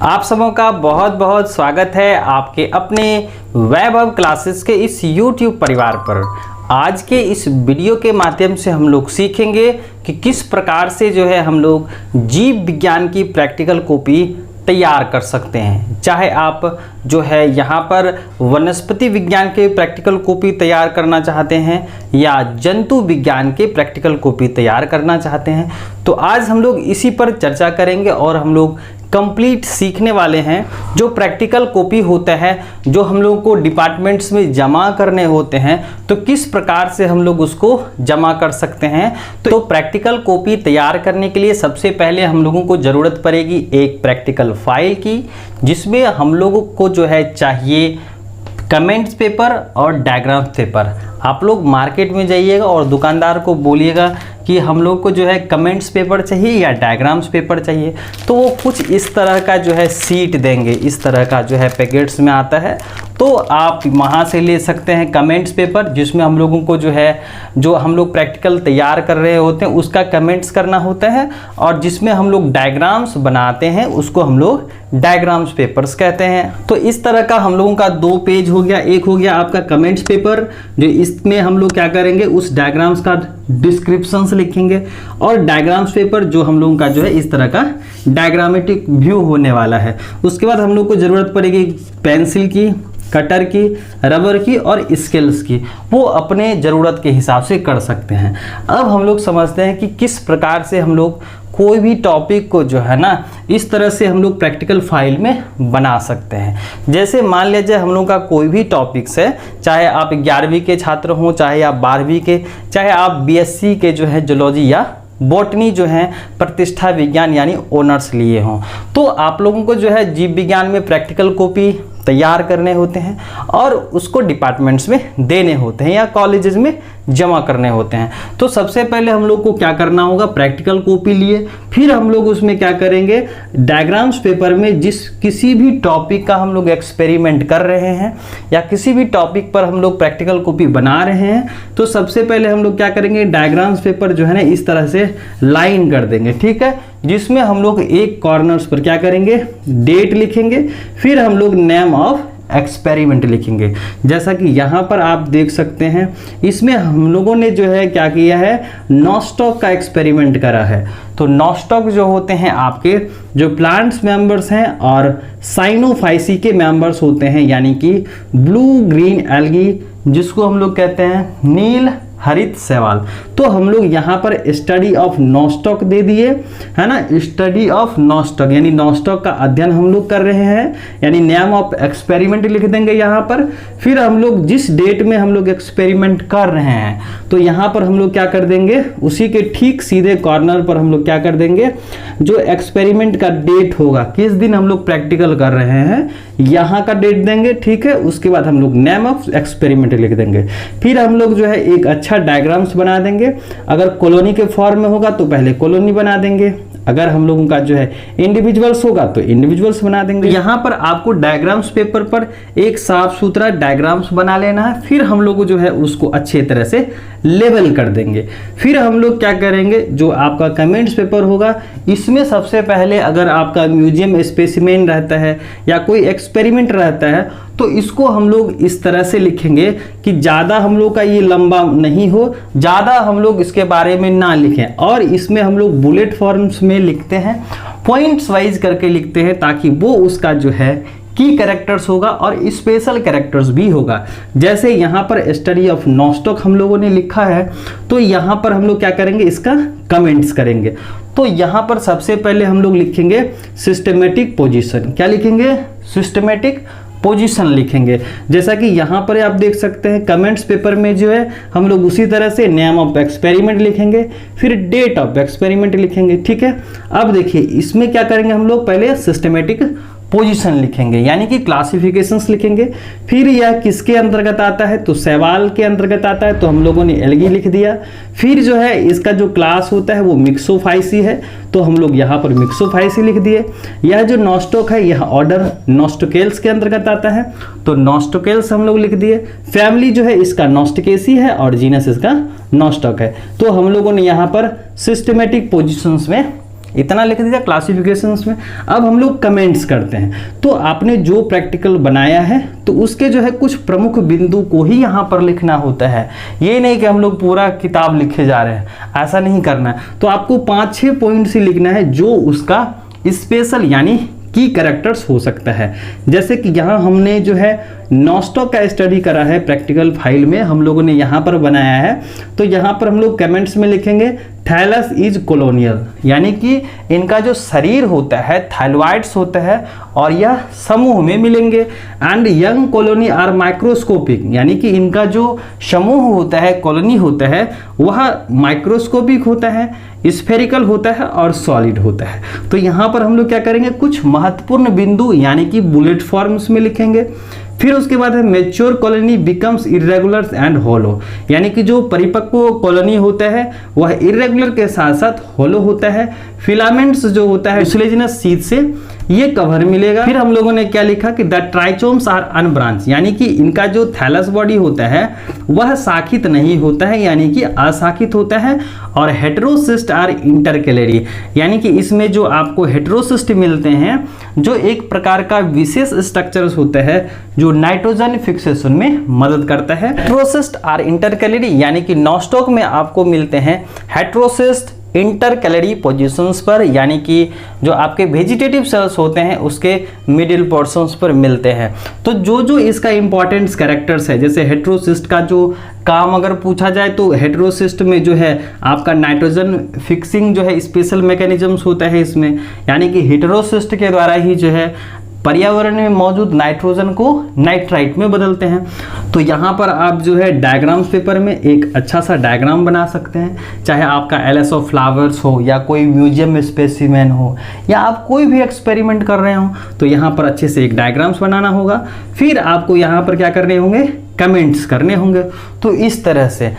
आप सबों का बहुत बहुत स्वागत है आपके अपने वैभव क्लासेस के इस YouTube परिवार पर। आज के इस वीडियो के माध्यम से हम लोग सीखेंगे कि किस प्रकार से जो है हम लोग जीव विज्ञान की प्रैक्टिकल कॉपी तैयार कर सकते हैं। चाहे आप जो है यहाँ पर वनस्पति विज्ञान के प्रैक्टिकल कॉपी तैयार करना चाहते हैं या जंतु विज्ञान के प्रैक्टिकल कॉपी तैयार करना चाहते हैं, तो आज हम लोग इसी पर चर्चा करेंगे और हम लोग कंप्लीट सीखने वाले हैं। जो प्रैक्टिकल कॉपी होता है जो हम लोग को डिपार्टमेंट्स में जमा करने होते हैं, तो किस प्रकार से हम लोग उसको जमा कर सकते हैं। तो प्रैक्टिकल कॉपी तैयार करने के लिए सबसे पहले हम लोगों को ज़रूरत पड़ेगी एक प्रैक्टिकल फाइल की, जिसमें हम लोगों को जो है चाहिए कमेंट्स पेपर और डायग्राम्स पेपर। आप लोग मार्केट में जाइएगा और दुकानदार को बोलिएगा कि हम लोग को जो है कमेंट्स पेपर चाहिए या डायग्राम्स पेपर चाहिए, तो वो कुछ इस तरह का जो है सीट देंगे। इस तरह का जो है पैकेट्स में आता है, तो आप वहाँ से ले सकते हैं कमेंट्स पेपर, जिसमें हम लोगों को जो है जो हम लोग प्रैक्टिकल तैयार कर रहे होते हैं उसका कमेंट्स करना होता है, और जिसमें हम लोग डायग्राम्स बनाते हैं उसको हम लोग डायग्राम्स पेपर्स कहते हैं। तो इस तरह का हम लोगों का दो पेज हो गया। एक हो गया आपका कमेंट्स पेपर, जो इसमें हम लोग क्या करेंगे उस डायग्राम्स का डिस्क्रिप्शन लिखेंगे, और डायग्राम्स पेपर जो हम लोगों का जो है इस तरह का डायग्रामेटिक व्यू होने वाला है। उसके बाद हम लोग को ज़रूरत पड़ेगी पेंसिल की, कटर की, रबर की और स्केल्स की। वो अपने ज़रूरत के हिसाब से कर सकते हैं। अब हम लोग समझते हैं कि किस प्रकार से हम लोग कोई भी टॉपिक को जो है ना इस तरह से हम लोग प्रैक्टिकल फाइल में बना सकते हैं। जैसे मान लीजिए हम लोग का कोई भी टॉपिक्स है, चाहे आप 11वीं के छात्र हों, चाहे आप 12वीं के, चाहे आप बीएससी के जो है जूलॉजी या बॉटनी जो है प्रतिष्ठा विज्ञान यानी ऑनर्स लिए हों, तो आप लोगों को जो है जीव विज्ञान में प्रैक्टिकल कॉपी तैयार करने होते हैं और उसको डिपार्टमेंट्स में देने होते हैं या कॉलेजेस में जमा करने होते हैं। तो सबसे पहले हम लोग को क्या करना होगा, प्रैक्टिकल कॉपी लिए, फिर हम लोग उसमें क्या करेंगे डायग्राम्स पेपर में जिस किसी भी टॉपिक का हम लोग एक्सपेरिमेंट कर रहे हैं या किसी भी टॉपिक पर हम लोग प्रैक्टिकल कॉपी बना रहे हैं, तो सबसे पहले हम लोग क्या करेंगे डायग्राम्स पेपर जो है ना इस तरह से लाइन कर देंगे, ठीक है, जिसमें हम लोग एक कॉर्नर्स पर क्या करेंगे डेट लिखेंगे, फिर हम लोग नेम ऑफ एक्सपेरिमेंट लिखेंगे। जैसा कि यहाँ पर आप देख सकते हैं, इसमें हम लोगों ने जो है क्या किया है नॉस्टॉक का एक्सपेरिमेंट करा है। तो नॉस्टॉक जो होते हैं आपके जो प्लांट्स मेंबर्स हैं और साइनोफाइसी के मेंबर्स होते हैं, यानी कि ब्लू ग्रीन एल्गी, जिसको हम लोग कहते हैं नील हरित शैवाल। तो हम लोग यहाँ पर स्टडी ऑफ नॉस्टॉक दे दिए, है ना, स्टडी ऑफ नॉस्टॉक यानी नॉस्टॉक का अध्ययन हम लोग कर रहे हैं, यानी नेम ऑफ एक्सपेरिमेंट लिख देंगे यहाँ पर। फिर हम लोग जिस डेट में हम लोग एक्सपेरिमेंट कर रहे हैं, तो यहाँ पर हम लोग क्या कर देंगे उसी के ठीक सीधे कॉर्नर पर हम लोग क्या कर देंगे जो एक्सपेरिमेंट का डेट होगा, किस दिन हम लोग प्रैक्टिकल कर रहे हैं, यहाँ का डेट देंगे, ठीक है। उसके बाद हम लोग नेम ऑफ एक्सपेरिमेंट लिख देंगे। फिर हम लोग जो है एक अच्छा डायग्राम्स बना देंगे। अगर कॉलोनी के फॉर्म में होगा तो पहले कॉलोनी बना देंगे, अगर हम लोगों का जो है इंडिविजुअल्स होगा तो इंडिविजुअल्स बना देंगे। यहाँ पर आपको डायग्राम्स पेपर पर एक साफ सुथरा डायग्राम्स बना लेना है, फिर हम लोग जो है उसको अच्छे तरह से लेबल कर देंगे। फिर हम लोग क्या करेंगे जो आपका कमेंट्स पेपर होगा, इसमें सबसे पहले अगर आपका म्यूजियम स्पेसिमेन रहता है या कोई एक्सपेरिमेंट रहता है, तो इसको हम लोग इस तरह से लिखेंगे कि ज़्यादा हम लोग का ये लंबा नहीं हो, ज़्यादा हम लोग इसके बारे में ना लिखें, और इसमें हम लोग बुलेट फॉर्म्स में लिखते हैं, पॉइंट्स वाइज करके लिखते हैं, ताकि वो उसका जो है की कैरेक्टर्स होगा और स्पेशल कैरेक्टर्स भी होगा। जैसे यहाँ पर स्टडी ऑफ नॉस्टॉक हम लोगों ने लिखा है, तो यहाँ पर हम लोग क्या करेंगे इसका कमेंट्स करेंगे। तो यहाँ पर सबसे पहले हम लोग लिखेंगे सिस्टमेटिक पोजीशन। क्या लिखेंगे सिस्टमेटिक पोजीशन लिखेंगे। जैसा कि यहाँ पर आप देख सकते हैं कमेंट्स पेपर में जो है हम लोग उसी तरह से नेम ऑफ एक्सपेरिमेंट लिखेंगे, फिर डेट ऑफ एक्सपेरिमेंट लिखेंगे, ठीक है। अब देखिए इसमें क्या करेंगे हम लोग पहले सिस्टमेटिक पोजीशन लिखेंगे, यानी कि क्लासिफिकेशंस लिखेंगे। फिर यह किसके अंतर्गत आता है, तो शैवाल के अंतर्गत आता है, तो हम लोगों ने एल्गी लिख दिया। फिर जो है इसका जो क्लास होता है वो मिक्सोफाइसी है, तो हम लोग यहाँ पर मिक्सोफाइसी लिख दिए। यह जो नॉस्टॉक है यह ऑर्डर नॉस्टोकेल्स के अंतर्गत आता है, तो नॉस्टोकेल्स हम लोग लिख दिए। फैमिली जो है इसका नॉस्टिकेसी है और जीनस इसका नॉस्टॉक है। तो हम लोगों ने यहाँ पर सिस्टमेटिक पोजीशंस में इतना लिख दिया क्लासिफिकेशंस में। अब हम लोग कमेंट्स करते हैं। तो आपने जो प्रैक्टिकल बनाया है तो उसके जो है कुछ प्रमुख बिंदु को ही यहाँ पर लिखना होता है। ये नहीं कि हम लोग पूरा किताब लिखे जा रहे हैं, ऐसा नहीं करना है। तो आपको 5-6 पॉइंट से लिखना है जो उसका स्पेशल यानी की कैरेक्टर्स हो सकता है। जैसे कि यहाँ हमने जो है नॉस्टॉक का स्टडी करा है, प्रैक्टिकल फाइल में हम लोगों ने यहाँ पर बनाया है। तो यहाँ पर हम लोग कमेंट्स में लिखेंगे थैलस इज कॉलोनियल, यानी कि इनका जो शरीर होता है थाइलॉइड्स होता है और यह समूह में मिलेंगे। And young colony are microscopic, यानी कि इनका जो समूह होता है, कॉलोनी होता है, वह माइक्रोस्कोपिक होता है, स्फेरिकल होता है और सॉलिड होता है। तो यहाँ पर हम लोग क्या करेंगे, कुछ महत्वपूर्ण बिंदु यानी कि बुलेट फॉर्म्स में लिखेंगे। फिर उसके बाद है mature colony becomes irregular and hollow, यानी कि जो परिपक्व कॉलोनी होता है वह इरेगुलर के साथ साथ होलो होता है। फिलामेंट्स जो होता है म्यूसिलेजिनस शीथ से ये कवर मिलेगा। फिर हम लोगों ने क्या लिखा कि द ट्राइचोम्स आर अनब्रांच, यानी कि इनका जो थैलस बॉडी होता है वह शाखित नहीं होता है, यानी कि अशाखित होता है। और हेटेरोसिस्ट आर इंटरकैलरी, यानी कि इसमें जो आपको हेटेरोसिस्ट मिलते हैं जो एक प्रकार का विशेष स्ट्रक्चर्स होता है जो नाइट्रोजन फिक्सेशन में मदद करता है। हेटेरोसिस्ट आर इंटरकैलरी, यानी कि नॉस्टॉक में आपको मिलते हैं हेटेरोसिस्ट इंटरकैलरी पोजीशंस पर, यानी कि जो आपके वेजिटेटिव सेल्स होते हैं उसके मिडिल पोर्शंस पर मिलते हैं। तो जो इसका इंपॉर्टेंट कैरेक्टर्स है, जैसे हेटेरोसिस्ट का जो काम अगर पूछा जाए तो हेटेरोसिस्ट में जो है आपका नाइट्रोजन फिक्सिंग जो है स्पेशल मैकेनिज्म्स होता है इसमें, यानी कि हेटेरोसिस्ट के द्वारा ही जो है पर्यावरण में मौजूद नाइट्रोजन को नाइट्राइट में बदलते हैं। तो यहाँ पर आप जो है डायग्राम्स पेपर में एक अच्छा सा डायग्राम बना सकते हैं, चाहे आपका एलएसओ फ्लावर्स हो या कोई म्यूजियम स्पेसिमेन हो या आप कोई भी एक्सपेरिमेंट कर रहे हो, तो यहाँ पर अच्छे से एक डायग्राम्स बनाना होगा। फिर आपको यहाँ पर क्या करने होंगे, कमेंट्स करने होंगे। तो इस तरह से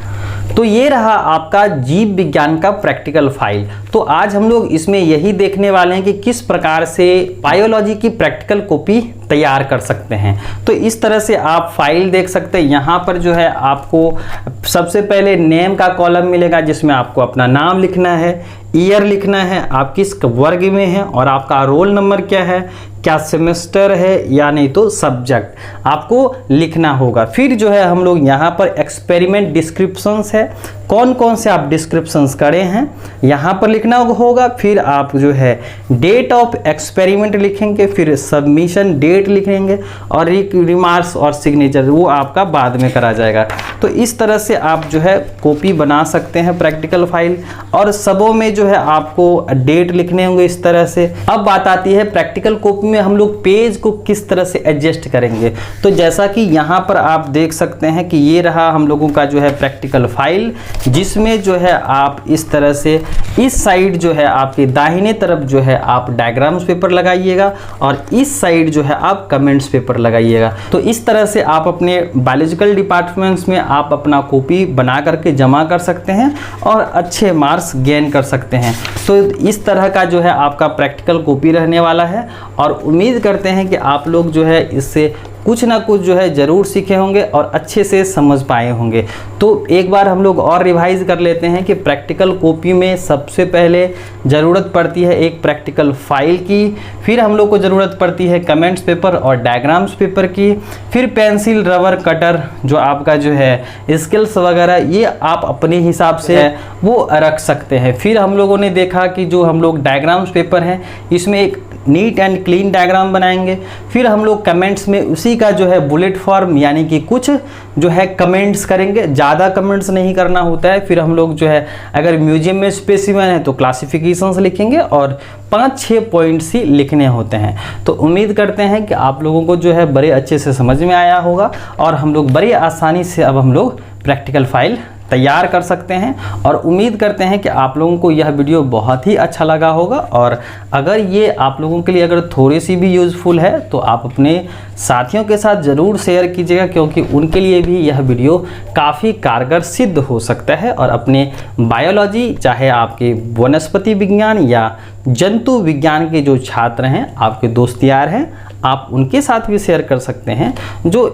तो ये रहा आपका जीव विज्ञान का प्रैक्टिकल फाइल। तो आज हम लोग इसमें यही देखने वाले हैं कि किस प्रकार से बायोलॉजी की प्रैक्टिकल कॉपी तैयार कर सकते हैं। तो इस तरह से आप फाइल देख सकते हैं। यहाँ पर जो है आपको सबसे पहले नेम का कॉलम मिलेगा जिसमें आपको अपना नाम लिखना है, ईयर लिखना है, आप किस वर्ग में हैं और आपका रोल नंबर क्या है, क्या सेमेस्टर है या नहीं तो सब्जेक्ट आपको लिखना होगा। फिर जो है हम लोग यहाँ पर एक्सपेरिमेंट डिस्क्रिप्शंस है, कौन कौन से आप डिस्क्रिप्शंस करे हैं यहाँ पर लिखना होगा। फिर आप जो है डेट ऑफ एक्सपेरिमेंट लिखेंगे, फिर सबमिशन डेट लिखेंगे और रिमार्क्स और सिग्नेचर वो आपका बाद में करा जाएगा। तो इस तरह से आप जो है कॉपी बना सकते हैं प्रैक्टिकल फाइल, और सबों में जो है आपको डेट लिखने होंगे इस तरह से। अब बात आती है प्रैक्टिकल कॉपी में हम लोग पेज को किस तरह से एडजस्ट करेंगे। तो जैसा कि यहाँ पर आप देख सकते हैं कि ये रहा हम लोगों का जो है प्रैक्टिकल फाइल, जिसमें जो है आप इस तरह से इस साइड जो है आपके दाहिने तरफ जो है आप डायग्राम्स पेपर लगाइएगा और इस साइड जो है आप कमेंट्स पेपर लगाइएगा। तो इस तरह से आप अपने बायोलॉजिकल डिपार्टमेंट्स में आप अपना कॉपी बना करके जमा कर सकते हैं और अच्छे मार्क्स गेन कर सकते हैं। तो इस तरह का जो है आपका प्रैक्टिकल कॉपी रहने वाला है और उम्मीद करते हैं कि आप लोग जो है इससे कुछ ना कुछ जो है ज़रूर सीखे होंगे और अच्छे से समझ पाए होंगे। तो एक बार हम लोग और रिवाइज कर लेते हैं कि प्रैक्टिकल कॉपी में सबसे पहले ज़रूरत पड़ती है एक प्रैक्टिकल फाइल की, फिर हम लोग को ज़रूरत पड़ती है कमेंट्स पेपर और डायग्राम्स पेपर की, फिर पेंसिल, रबर, कटर जो आपका जो है स्केल्स वगैरह ये आप अपने हिसाब से वो रख सकते हैं। फिर हम लोगों ने देखा कि जो हम लोग डायग्राम्स पेपर हैं इसमें एक नीट एंड क्लीन डायग्राम बनाएंगे। फिर हम लोग कमेंट्स में उसी का जो है बुलेट फॉर्म यानी कि कुछ जो है कमेंट्स करेंगे, ज़्यादा कमेंट्स नहीं करना होता है। फिर हम लोग जो है अगर म्यूजियम में स्पेसिमेन है तो क्लासिफिकेशंस लिखेंगे और 5-6 पॉइंट्स ही लिखने होते हैं। तो उम्मीद करते हैं कि आप लोगों को जो है बड़े अच्छे से समझ में आया होगा और हम लोग बड़ी आसानी से अब हम लोग प्रैक्टिकल फाइल तैयार कर सकते हैं। और उम्मीद करते हैं कि आप लोगों को यह वीडियो बहुत ही अच्छा लगा होगा, और अगर ये आप लोगों के लिए अगर थोड़ी सी भी यूज़फुल है तो आप अपने साथियों के साथ ज़रूर शेयर कीजिएगा, क्योंकि उनके लिए भी यह वीडियो काफ़ी कारगर सिद्ध हो सकता है। और अपने बायोलॉजी, चाहे आपके वनस्पति विज्ञान या जंतु विज्ञान के जो छात्र हैं, आपके दोस्त यार हैं, आप उनके साथ भी शेयर कर सकते हैं जो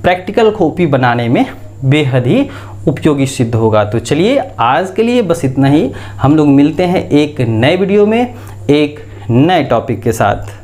प्रैक्टिकल कॉपी बनाने में बेहद ही उपयोगी सिद्ध होगा। तो चलिए आज के लिए बस इतना ही। हम लोग मिलते हैं एक नए वीडियो में एक नए टॉपिक के साथ।